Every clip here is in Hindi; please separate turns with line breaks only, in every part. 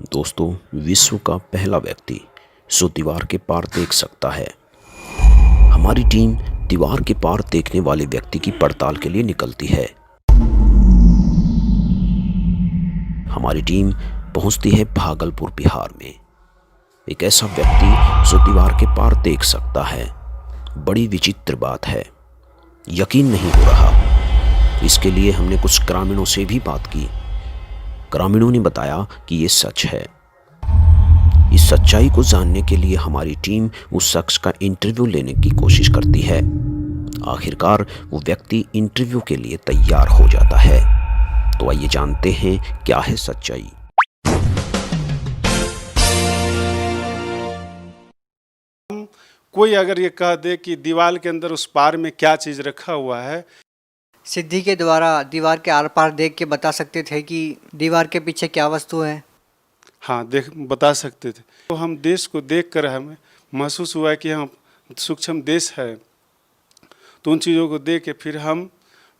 दोस्तों, विश्व का पहला व्यक्ति जो दीवार के पार देख सकता है। हमारी टीम दीवार के पार देखने वाले व्यक्ति की पड़ताल के लिए निकलती है। हमारी टीम पहुंचती है भागलपुर, बिहार में। एक ऐसा व्यक्ति जो दीवार के पार देख सकता है। बड़ी विचित्र बात है, यकीन नहीं हो रहा। इसके लिए हमने कुछ ग्रामीणों से भी बात की। ग्रामीणों ने बताया कि ये सच है। इस सच्चाई को जानने के लिए हमारी टीम उस शख्स का इंटरव्यू लेने की कोशिश करती है। आखिरकार वो व्यक्ति इंटरव्यू के लिए तैयार हो जाता है। तो आइए जानते हैं क्या है सच्चाई।
कोई अगर ये कह दे कि दीवार के अंदर उस पार में क्या चीज़ रखा हुआ है,
सिद्धि के द्वारा दीवार के आर पार देख के बता सकते थे कि दीवार के पीछे क्या वस्तु है।
हाँ बता सकते थे। तो हम देश को देखकर हमें महसूस हुआ कि हम सूक्ष्म देश है। तो उन चीज़ों को देख के फिर हम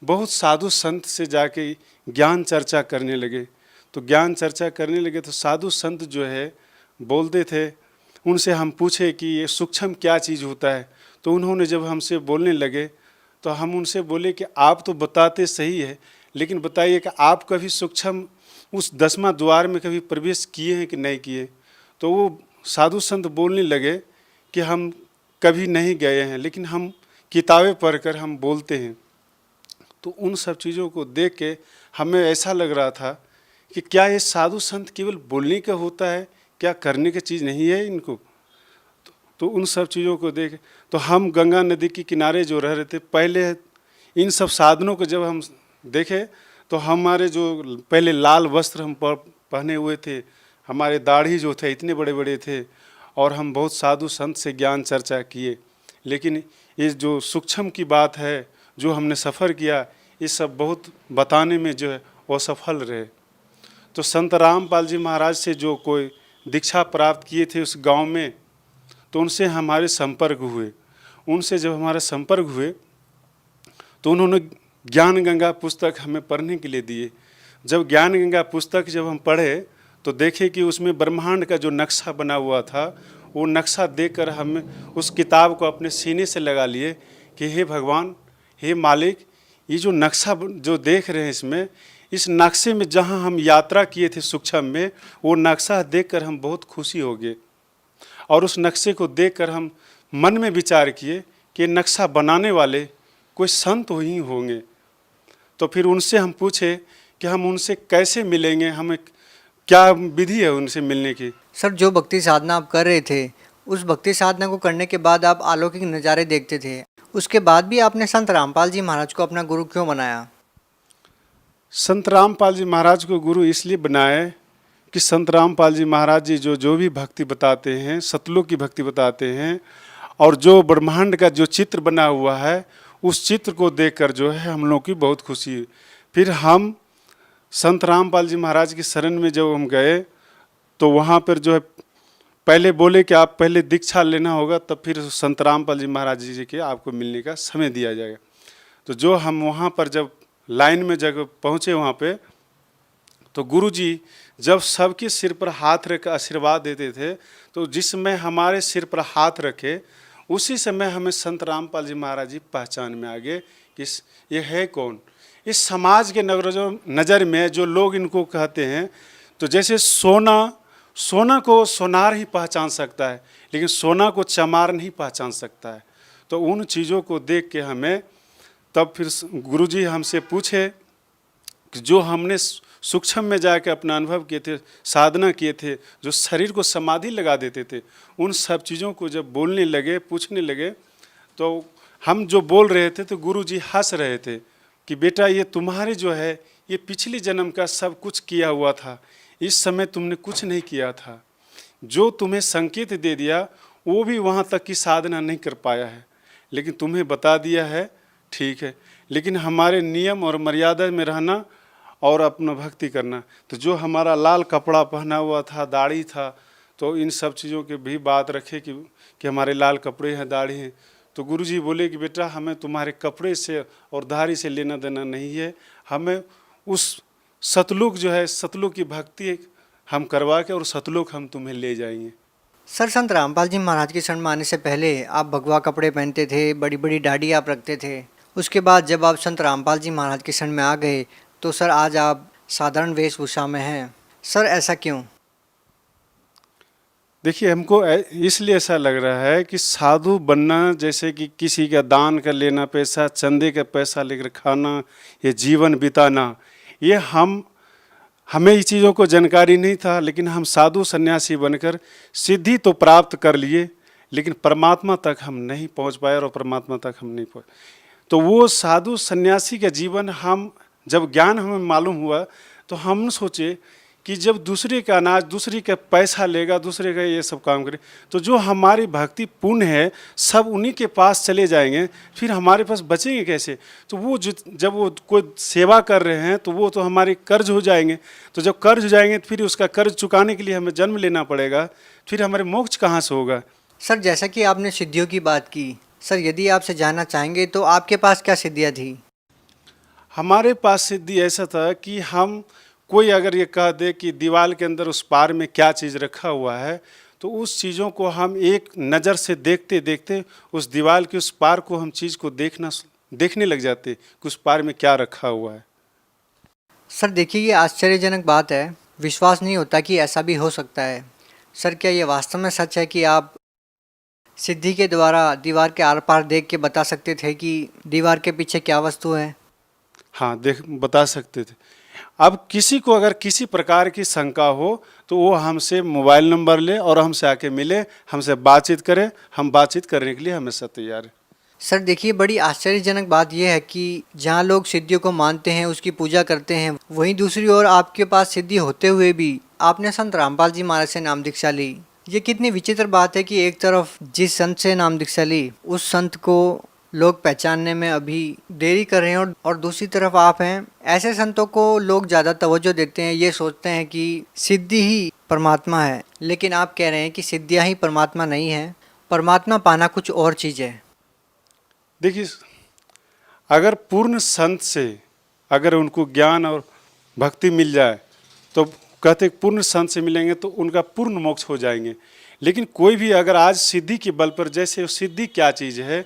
बहुत साधु संत से जाके ज्ञान चर्चा करने लगे। तो ज्ञान चर्चा करने लगे तो साधु संत जो है बोलते थे, उनसे हम पूछे कि ये सूक्ष्म क्या चीज़ होता है। तो उन्होंने जब हमसे बोलने लगे तो हम उनसे बोले कि आप तो बताते सही है, लेकिन बताइए कि आप कभी सूक्ष्म उस 10वां द्वार में कभी प्रवेश किए हैं कि नहीं किए। तो वो साधु संत बोलने लगे कि हम कभी नहीं गए हैं, लेकिन हम किताबें पढ़कर हम बोलते हैं। तो उन सब चीज़ों को देख के हमें ऐसा लग रहा था कि क्या ये साधु संत केवल बोलने का होता है, क्या करने की चीज़ नहीं है इनको। तो उन सब चीज़ों को देख तो हम गंगा नदी के किनारे जो रह रहे थे, पहले इन सब साधनों को जब हम देखे तो हमारे जो पहले लाल वस्त्र हम पहने हुए थे, हमारे दाढ़ी जो थे इतने बड़े बड़े थे, और हम बहुत साधु संत से ज्ञान चर्चा किए। लेकिन ये जो सूक्ष्म की बात है, जो हमने सफ़र किया, ये सब बहुत बताने में जो है वो सफल रहे। तो संत रामपाल जी महाराज से जो कोई दीक्षा प्राप्त किए थे उस गांव में, तो उनसे हमारे संपर्क हुए। उनसे जब हमारे संपर्क हुए तो उन्होंने ज्ञान गंगा पुस्तक हमें पढ़ने के लिए दिए। जब ज्ञान गंगा पुस्तक जब हम पढ़े तो देखे कि उसमें ब्रह्मांड का जो नक्शा बना हुआ था, वो नक्शा देखकर हम उस किताब को अपने सीने से लगा लिए कि हे भगवान, हे मालिक, ये जो नक्शा जो देख रहे हैं इसमें, इस नक्शे में जहाँ हम यात्रा किए थे सूक्ष्म में, वो नक्शा देखकर हम बहुत खुशी हो गए। और उस नक्शे को देखकर हम मन में विचार किए कि नक्शा बनाने वाले कोई संत ही होंगे। तो फिर उनसे हम पूछे कि हम उनसे कैसे मिलेंगे, हमें क्या विधि है उनसे मिलने की।
सर, जो भक्ति साधना आप कर रहे थे, उस भक्ति साधना को करने के बाद आप अलौकिक नज़ारे देखते थे, उसके बाद भी आपने संत रामपाल जी महाराज को अपना गुरु क्यों बनाया?
संत रामपाल जी महाराज को गुरु इसलिए बनाए कि संत रामपाल जी महाराज जी जो भी भक्ति बताते हैं, सतलोक की भक्ति बताते हैं, और जो ब्रह्मांड का जो चित्र बना हुआ है, उस चित्र को देखकर जो है हम लोग की बहुत खुशी हुई। फिर हम संत रामपाल जी महाराज की शरण में जब हम गए तो वहाँ पर जो है पहले बोले कि आप पहले दीक्षा लेना होगा, तब फिर संत रामपाल जी महाराज जी के आपको मिलने का समय दिया जाएगा। तो जो हम वहाँ पर जब लाइन में जब पहुँचे वहाँ पे, तो गुरुजी जब सबके सिर पर हाथ रख आशीर्वाद देते थे, तो जिस समय हमारे सिर पर हाथ रखे उसी समय हमें संत रामपाल जी महाराज जी पहचान में आ गए कि ये है कौन। इस समाज के नज़र में जो लोग इनको कहते हैं, तो जैसे सोना को सोनार ही पहचान सकता है, लेकिन सोना को चमार नहीं पहचान सकता है। तो उन चीज़ों को देख के हमें तब फिर गुरुजी हमसे पूछे कि जो हमने सूक्ष्म में जाकर अपना अनुभव किए थे, साधना किए थे, जो शरीर को समाधि लगा देते थे, उन सब चीज़ों को जब बोलने लगे, पूछने लगे, तो हम जो बोल रहे थे तो गुरुजी हंस रहे थे कि बेटा, ये तुम्हारे जो है ये पिछले जन्म का सब कुछ किया हुआ था, इस समय तुमने कुछ नहीं किया था। जो तुम्हें संकेत दे दिया वो भी वहाँ तक की साधना नहीं कर पाया है, लेकिन तुम्हें बता दिया है, ठीक है। लेकिन हमारे नियम और मर्यादा में रहना और अपना भक्ति करना। तो जो हमारा लाल कपड़ा पहना हुआ था, दाढ़ी था, तो इन सब चीज़ों के भी बात रखे कि हमारे लाल कपड़े हैं, दाढ़ी हैं। तो गुरुजी बोले कि बेटा, हमें तुम्हारे कपड़े से और दाढ़ी से लेना देना नहीं है, हमें उस सतलुक जो है, सतलुक की भक्ति हम करवा के और सतलोक हम तुम्हें ले जाएंगे।
सर, संत रामपाल जी महाराज के शरण में आने से पहले आप भगवा कपड़े पहनते थे, बड़ी बड़ी दाढ़ी आप रखते थे। उसके बाद जब आप संत रामपाल जी महाराज के शरण में आ गए तो सर आज आप साधारण वेशभूषा में हैं। सर ऐसा क्यों?
देखिए, हमको इसलिए ऐसा लग रहा है कि साधु बनना जैसे कि किसी का दान कर लेना पैसा, चंदे का पैसा लेकर खाना, ये जीवन बिताना, ये हमें ये चीज़ों को जानकारी नहीं था। लेकिन हम साधु सन्यासी बनकर सिद्धि तो प्राप्त कर लिए, लेकिन परमात्मा तक हम नहीं पहुंच पाए और परमात्मा तक हम नहीं पहुंच। तो वो साधु सन्यासी का जीवन हम जब ज्ञान हमें मालूम हुआ तो हम सोचे कि जब दूसरे का अनाज, दूसरे का पैसा लेगा, दूसरे का ये सब काम करे, तो जो हमारी भक्ति पुण्य है सब उन्हीं के पास चले जाएंगे, फिर हमारे पास बचेंगे कैसे? तो वो जब वो कोई सेवा कर रहे हैं तो वो तो हमारे कर्ज हो जाएंगे। तो जब कर्ज हो जाएंगे तो फिर उसका कर्ज चुकाने के लिए हमें जन्म लेना पड़ेगा, फिर हमारे मोक्ष कहाँ से होगा?
सर जैसा कि आपने सिद्धियों की बात की, सर यदि आपसे जानना चाहेंगे तो आपके पास क्या सिद्धियाँ थी?
हमारे पास सिद्धि ऐसा था कि हम कोई अगर ये कह दे कि दीवार के अंदर उस पार में क्या चीज़ रखा हुआ है, तो उस चीज़ों को हम एक नज़र से देखते देखते उस दीवार के उस पार को हम चीज़ को देखने लग जाते कि उस पार में क्या रखा हुआ है।
सर देखिए, ये आश्चर्यजनक बात है, विश्वास नहीं होता कि ऐसा भी हो सकता है। सर क्या ये वास्तव में सच है कि आप सिद्धि के द्वारा दीवार के आर पार देख के बता सकते थे कि दीवार के पीछे क्या वस्तु है?
हाँ, बता सकते थे। अब किसी को अगर किसी प्रकार की शंका हो तो वो हमसे मोबाइल नंबर ले और हमसे आके मिले, हमसे बातचीत करे, हम बातचीत करने के लिए हमेशा तैयार है।
सर देखिए, बड़ी आश्चर्यजनक बात यह है कि जहाँ लोग सिद्धियों को मानते हैं, उसकी पूजा करते हैं, वहीं दूसरी ओर आपके पास सिद्धि होते हुए भी आपने संत रामपाल जी महाराज से नाम दीक्षा ली। ये कितनी विचित्र बात है कि एक तरफ जिस संत से नाम दीक्षा ली उस संत को लोग पहचानने में अभी देरी कर रहे हैं और दूसरी तरफ आप हैं। ऐसे संतों को लोग ज़्यादा तवज्जो देते हैं, ये सोचते हैं कि सिद्धि ही परमात्मा है, लेकिन आप कह रहे हैं कि सिद्धियाँ ही परमात्मा नहीं है, परमात्मा पाना कुछ और चीज़ है।
देखिए, अगर पूर्ण संत से अगर उनको ज्ञान और भक्ति मिल जाए तो कहते पूर्ण संत से मिलेंगे तो उनका पूर्ण मोक्ष हो जाएंगे। लेकिन कोई भी अगर आज सिद्धि के बल पर, जैसे सिद्धि क्या चीज़ है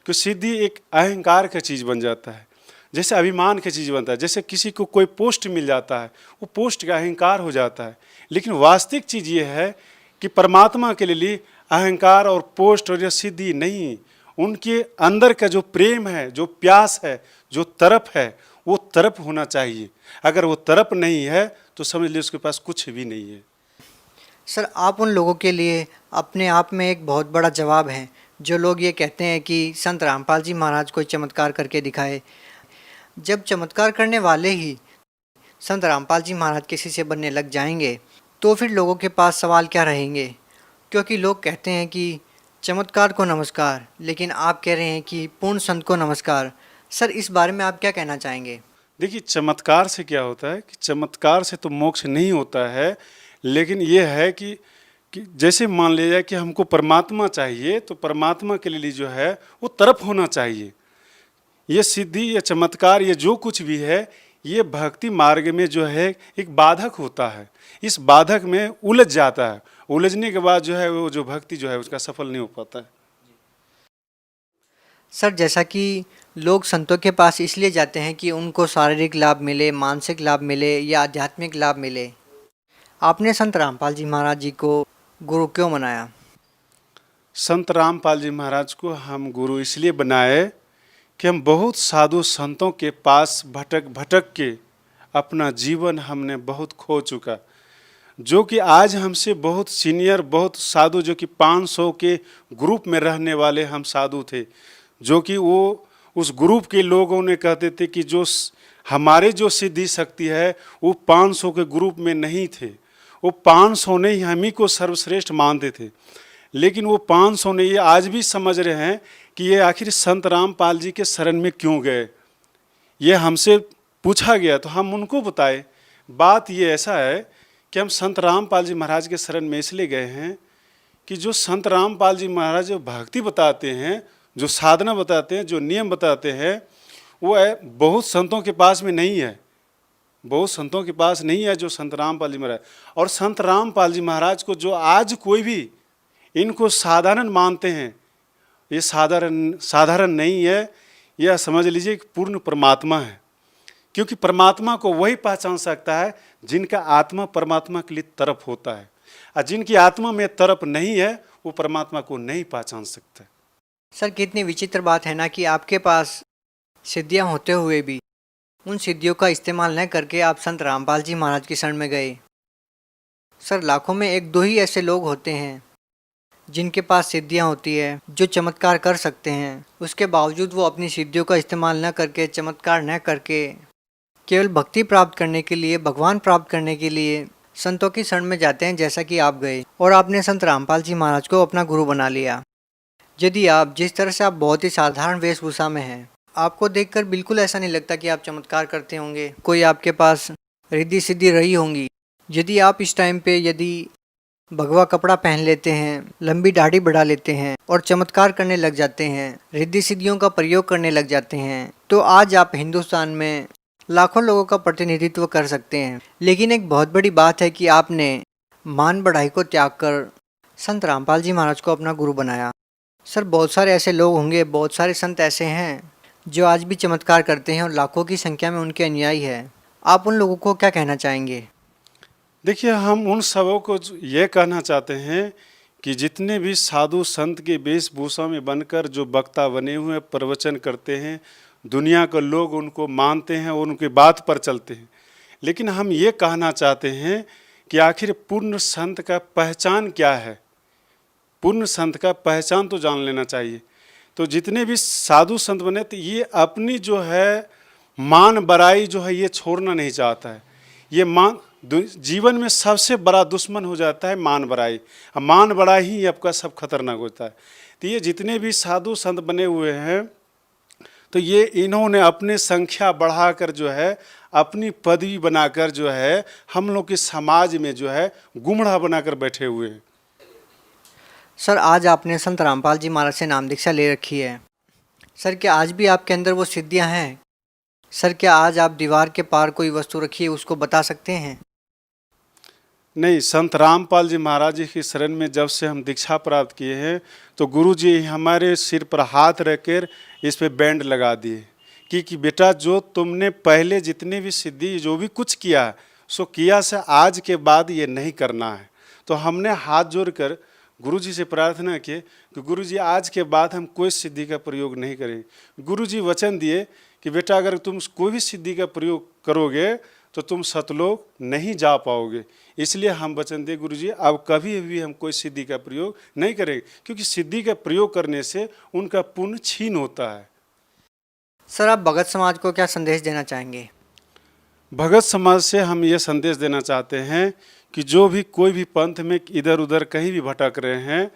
कि सिद्धि एक अहंकार का चीज़ बन जाता है, जैसे अभिमान का चीज़ बनता है। जैसे किसी को कोई पोस्ट मिल जाता है, वो पोस्ट का अहंकार हो जाता है। लेकिन वास्तविक चीज़ ये है कि परमात्मा के लिए अहंकार और पोस्ट और यह सिद्धि नहीं, उनके अंदर का जो प्रेम है, जो प्यास है, जो तरफ है, वो तरफ होना चाहिए। अगर वो तरफ नहीं है तो समझ लीजिए उसके पास कुछ भी नहीं है।
सर आप उन लोगों के लिए अपने आप में एक बहुत बड़ा जवाब हैं जो लोग ये कहते हैं कि संत रामपाल जी महाराज कोई चमत्कार करके दिखाए। जब चमत्कार करने वाले ही संत रामपाल जी महाराज किसी से बनने लग जाएंगे तो फिर लोगों के पास सवाल क्या रहेंगे? क्योंकि लोग कहते हैं कि चमत्कार को नमस्कार, लेकिन आप कह रहे हैं कि पूर्ण संत को नमस्कार। सर इस बारे में आप क्या कहना चाहेंगे?
देखिए, चमत्कार से क्या होता है कि चमत्कार से तो मोक्ष नहीं होता है, लेकिन ये है कि जैसे मान लिया जाए कि हमको परमात्मा चाहिए तो परमात्मा के लिए जो है वो तरफ होना चाहिए। ये सिद्धि, ये चमत्कार, ये जो कुछ भी है, ये भक्ति मार्ग में जो है एक बाधक होता है। इस बाधक में उलझ जाता है, उलझने के बाद जो है वो जो भक्ति जो है उसका सफल नहीं हो पाता है।
सर जैसा कि लोग संतों के पास इसलिए जाते हैं कि उनको शारीरिक लाभ मिले, मानसिक लाभ मिले या आध्यात्मिक लाभ मिले, आपने संत रामपाल जी महाराज जी को गुरु क्यों बनाया?
संत रामपाल जी महाराज को हम गुरु इसलिए बनाए कि हम बहुत साधु संतों के पास भटक भटक के अपना जीवन हमने बहुत खो चुका। जो कि आज हमसे बहुत सीनियर, बहुत साधु, जो कि 500 के ग्रुप में रहने वाले हम साधु थे, जो कि वो उस ग्रुप के लोगों ने कहते थे कि जो हमारे जो सिद्धि शक्ति है वो 500 के ग्रुप में नहीं थे, वो 500 ने ही हम ही को सर्वश्रेष्ठ मानते थे। लेकिन वो 500 ने ये आज भी समझ रहे हैं कि ये आखिर संत रामपाल जी के शरण में क्यों गए। ये हमसे पूछा गया तो हम उनको बताए। बात ये ऐसा है कि हम संत रामपाल जी महाराज के शरण में इसलिए गए हैं कि जो संत रामपाल जी महाराज जो भक्ति बताते हैं, जो साधना बताते हैं, जो नियम बताते हैं, वो है बहुत संतों के पास में नहीं है। बहुत संतों के पास नहीं है जो संत रामपाल जी महाराज। और संत रामपाल जी महाराज को जो आज कोई भी इनको साधारण मानते हैं, ये साधारण नहीं है, यह समझ लीजिए कि पूर्ण परमात्मा है। क्योंकि परमात्मा को वही पहचान सकता है जिनका आत्मा परमात्मा के लिए तरफ होता है, और जिनकी आत्मा में तरफ नहीं है वो परमात्मा को नहीं पहचान सकता।
सर कितनी विचित्र बात है ना कि आपके पास सिद्धियां होते हुए भी उन सिद्धियों का इस्तेमाल न करके आप संत रामपाल जी महाराज की शरण में गए। सर लाखों में एक दो ही ऐसे लोग होते हैं जिनके पास सिद्धियां होती है, जो चमत्कार कर सकते हैं, उसके बावजूद वो अपनी सिद्धियों का इस्तेमाल न करके, चमत्कार न करके, केवल भक्ति प्राप्त करने के लिए, भगवान प्राप्त करने के लिए संतों की शरण में जाते हैं, जैसा कि आप गए और आपने संत रामपाल जी महाराज को अपना गुरु बना लिया। यदि आप जिस तरह से आप बहुत ही साधारण वेशभूषा में हैं, आपको देखकर बिल्कुल ऐसा नहीं लगता कि आप चमत्कार करते होंगे, कोई आपके पास रिद्धि सिद्धि रही होंगी। यदि आप इस टाइम पे यदि भगवा कपड़ा पहन लेते हैं, लंबी दाढ़ी बढ़ा लेते हैं और चमत्कार करने लग जाते हैं, रिद्धि सिद्धियों का प्रयोग करने लग जाते हैं, तो आज आप हिंदुस्तान में लाखों लोगों का प्रतिनिधित्व कर सकते हैं। लेकिन एक बहुत बड़ी बात है कि आपने मान बढ़ाई को त्याग कर संत रामपाल जी महाराज को अपना गुरु बनाया। सर बहुत सारे ऐसे लोग होंगे, बहुत सारे संत ऐसे हैं जो आज भी चमत्कार करते हैं और लाखों की संख्या में उनके अनुयायी है। आप उन लोगों को क्या कहना चाहेंगे?
देखिए, हम उन सबों को ये कहना चाहते हैं कि जितने भी साधु संत के वेशभूषा में बनकर जो वक्ता बने हुए प्रवचन करते हैं, दुनिया के लोग उनको मानते हैं और उनकी बात पर चलते हैं, लेकिन हम ये कहना चाहते हैं कि आखिर पूर्ण संत का पहचान क्या है। पूर्ण संत का पहचान तो जान लेना चाहिए। तो जितने भी साधु संत बने, तो ये अपनी जो है मान बड़ाई जो है ये छोड़ना नहीं चाहता है। ये जीवन में सबसे बड़ा दुश्मन हो जाता है मान बड़ाई। मान बड़ाई ही आपका सब खतरनाक होता है। तो ये जितने भी साधु संत बने हुए हैं, तो ये इन्होंने अपने संख्या बढ़ाकर जो है, अपनी पदवी बनाकर जो है, हम लोग के समाज में जो है गुमड़ा बनाकर बैठे हुए हैं।
सर आज आपने संत रामपाल जी महाराज से नाम दीक्षा ले रखी है, सर क्या आज भी आपके अंदर वो सिद्धियां हैं? सर क्या आज आप दीवार के पार कोई वस्तु रखी है उसको बता सकते हैं?
नहीं, संत रामपाल जी महाराज जी की शरण में जब से हम दीक्षा प्राप्त किए हैं, तो गुरु जी हमारे सिर पर हाथ रखकर इस पे बैंड लगा दिए कि बेटा जो तुमने पहले जितने भी सिद्धि जो भी कुछ किया है, सो किया से आज के बाद ये नहीं करना है। तो हमने हाथ जोड़कर गुरु जी से प्रार्थना की कि गुरु जी आज के बाद हम कोई सिद्धि का प्रयोग नहीं करेंगे। गुरु जी वचन दिए कि बेटा अगर तुम कोई भी सिद्धि का प्रयोग करोगे तो तुम सतलोक नहीं जा पाओगे। इसलिए हम वचन दे गुरु जी अब कभी भी हम कोई सिद्धि का प्रयोग नहीं करेंगे, क्योंकि सिद्धि का प्रयोग करने से उनका पुण्य छीन होता है।
सर आप भगत समाज को क्या संदेश देना चाहेंगे?
भगत समाज से हम ये संदेश देना चाहते हैं कि जो भी कोई भी पंथ में इधर उधर कहीं भी भटक रहे हैं,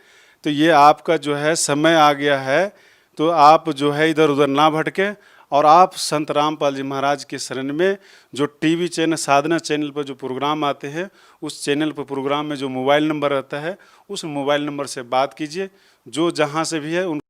तो ये आपका जो है समय आ गया है, तो आप जो है इधर उधर ना भटके और आप संत रामपाल जी महाराज के शरण में जो टीवी चैनल साधना चैनल पर जो प्रोग्राम आते हैं, उस चैनल पर प्रोग्राम में जो मोबाइल नंबर रहता है, उस मोबाइल नंबर से बात कीजिए। जो जहाँ से भी है उन